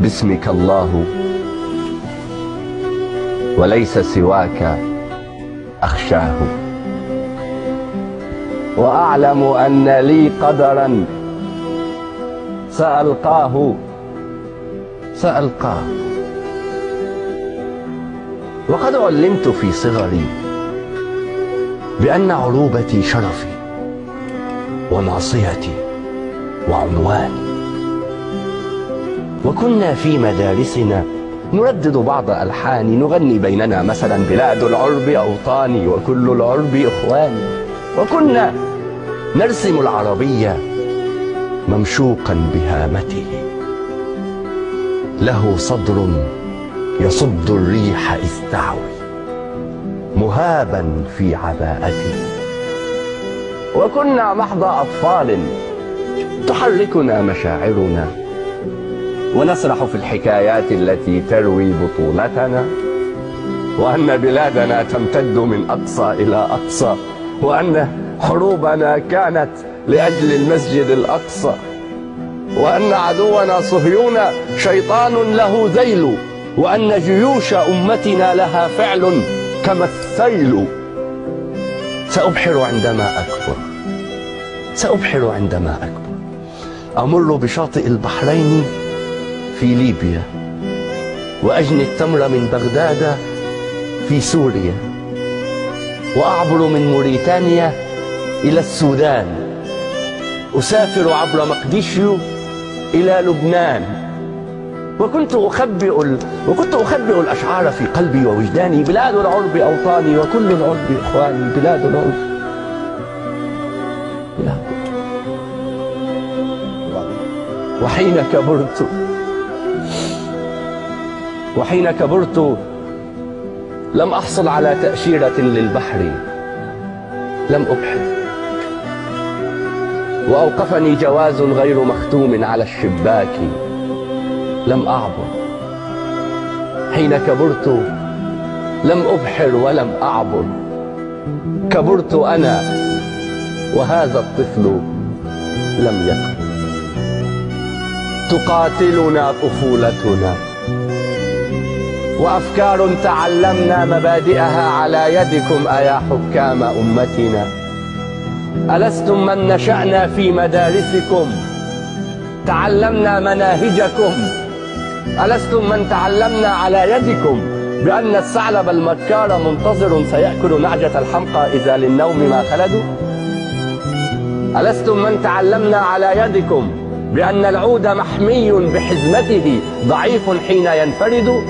باسمك الله وليس سواك أخشاه، وأعلم أن لي قدرا سألقاه وقد علمت في صغري بأن عروبتي شرفي وناصيتي وعنواني، وكنا في مدارسنا نردد بعض ألحان نغني بيننا مثلا بلاد العرب أوطاني وكل العرب إخواني، وكنا نرسم العربية ممشوقا بهامته، له صدر يصد الريح إذ تعوي مهابا في عباءته، وكنا محض أطفال تحركنا مشاعرنا ونسرح في الحكايات التي تروي بطولتنا، وأن بلادنا تمتد من أقصى إلى أقصى، وأن حروبنا كانت لأجل المسجد الأقصى، وأن عدونا صهيون شيطان له ذيل، وأن جيوش أمتنا لها فعل كما السيل. سأبحر عندما أكبر، أمر بشاطئ البحرين في ليبيا، وأجني التمر من بغداد في سوريا، وأعبر من موريتانيا إلى السودان، أسافر عبر مقديشيو إلى لبنان، وكنت أخبئ الأشعار في قلبي ووجداني: بلاد العرب أوطاني وكل العرب إخواني، بلاد العرب. وحين كبرت لم أحصل على تأشيرة للبحر، لم أبحر، وأوقفني جواز غير مختوم على الشباك، لم أعبر. حين كبرت لم أبحر ولم أعبر، كبرت أنا وهذا الطفل لم يكبر. تقاتلنا طفولتنا وأفكار تعلمنا مبادئها على يدكم أيا حكام أمتنا. ألستم من نشأنا في مدارسكم تعلمنا مناهجكم؟ ألستم من تعلمنا على يدكم بأن الثعلب المكار منتظر سيأكل نعجة الحمقى إذا للنوم ما خلدوا؟ ألستم من تعلمنا على يدكم بأن العود محمي بحزمته ضعيف حين ينفرد؟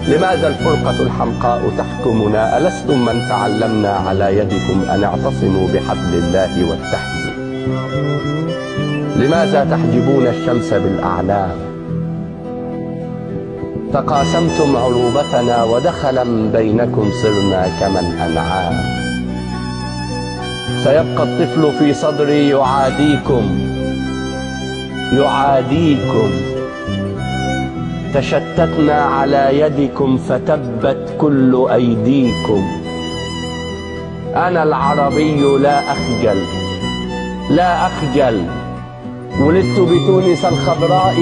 لماذا الفرقة الحمقاء تحكمنا؟ ألستم من تعلمنا على يدكم أن اعتصموا بحبل الله واتحدوا؟ لماذا تحجبون الشمس بالأعلام؟ تقاسمتم عروبتنا ودخلا بينكم صرنا كما الأنعام. سيبقى الطفل في صدري يعاديكم. تشتتنا على يدكم فتبت كل أيديكم. أنا العربي لا أخجل. ولدت بتونس الخضراء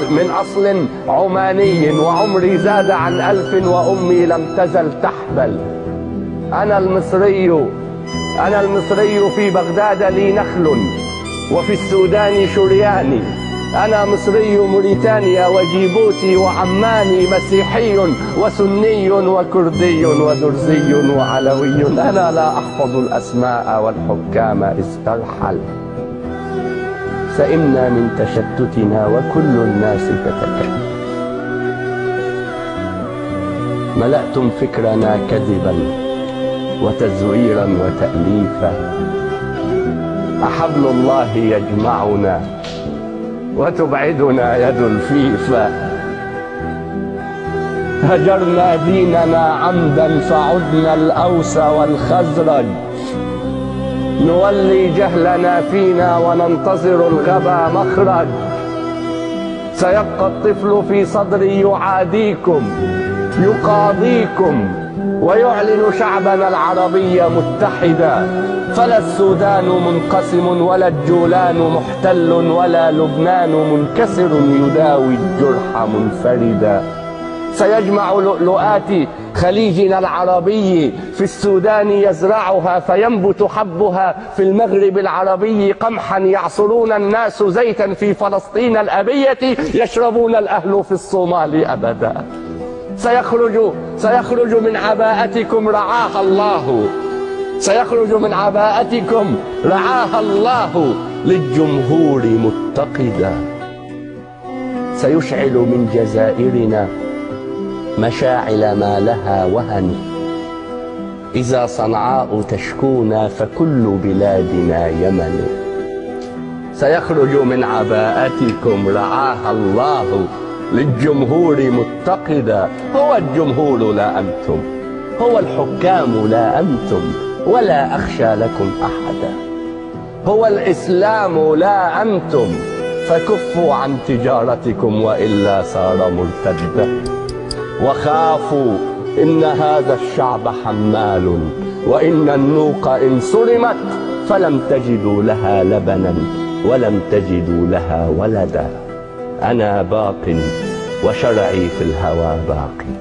من أصل عماني، وعمري زاد عن 1000 وأمي لم تزل تحبل. أنا المصري في بغداد لي نخل، وفي السودان شرياني. أنا مصري موريتانيا وجيبوتي وعماني، مسيحي وسني وكردي ودرزي وعلوي. أنا لا أحفظ الأسماء والحكام استرحل. سئمنا من تشتتنا وكل الناس تتكلم. ملأتم فكرنا كذبا وتزويرا وتأليفا. أحبل الله يجمعنا وتبعدنا يد الفيفا. هجرنا ديننا عمدا فعدنا الأوس والخزرج. نولي جهلنا فينا وننتظر الغبا مخرج. سيبقى الطفل في صدري يعاديكم يقاضيكم ويعلن شعبنا العربي متحدا. فلا السودان منقسم ولا الجولان محتل ولا لبنان منكسر يداوي الجرح منفردا. سيجمع لؤلؤات خليجنا العربي في السودان يزرعها فينبت حبها في المغرب العربي قمحا يعصرون الناس زيتا في فلسطين الأبية يشربون الأهل في الصومال أبدا. سيخرج من عباءتكم رعاها الله، سيخرج من عباءتكم رعاها الله للجمهور متقدا. سيشعل من جزائرنا مشاعل ما لها وهن. إذا صنعاء تشكونا فكل بلادنا يمن. سيخرج من عباءتكم رعاها الله للجمهور متقدا. هو الجمهور لا أنتم، هو الحكام لا أنتم، ولا أخشى لكم أحدا. هو الإسلام لا أنتم، فكفوا عن تجارتكم وإلا صار مرتدا. وخافوا إن هذا الشعب حمال، وإن النوق إن صرمت فلم تجدوا لها لبنا ولم تجدوا لها ولدا. أنا باق وشرعي في الهوى باقي.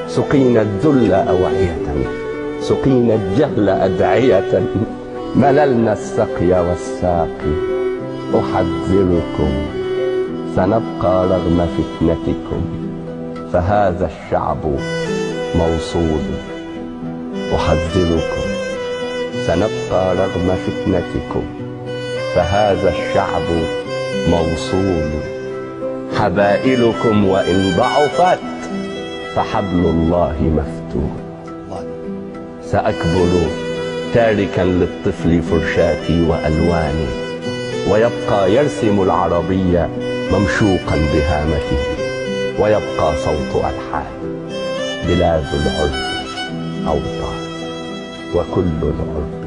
سقينا الذل أوعية، سقينا الجهل أدعية، مللنا السقي والساقي. أحذركم سنبقى رغم فتنتكم، فهذا الشعب موصول. أحذركم سنبقى رغم فتنتكم، فهذا الشعب موصول. حبائلكم وإن ضعفت فحبل الله مفتون. سأكبر تاركا للطفل فرشاتي وألواني، ويبقى يرسم العربية ممشوقا بهامته، ويبقى صوت ألحان. بلاد العرف أوطان، وكل العرف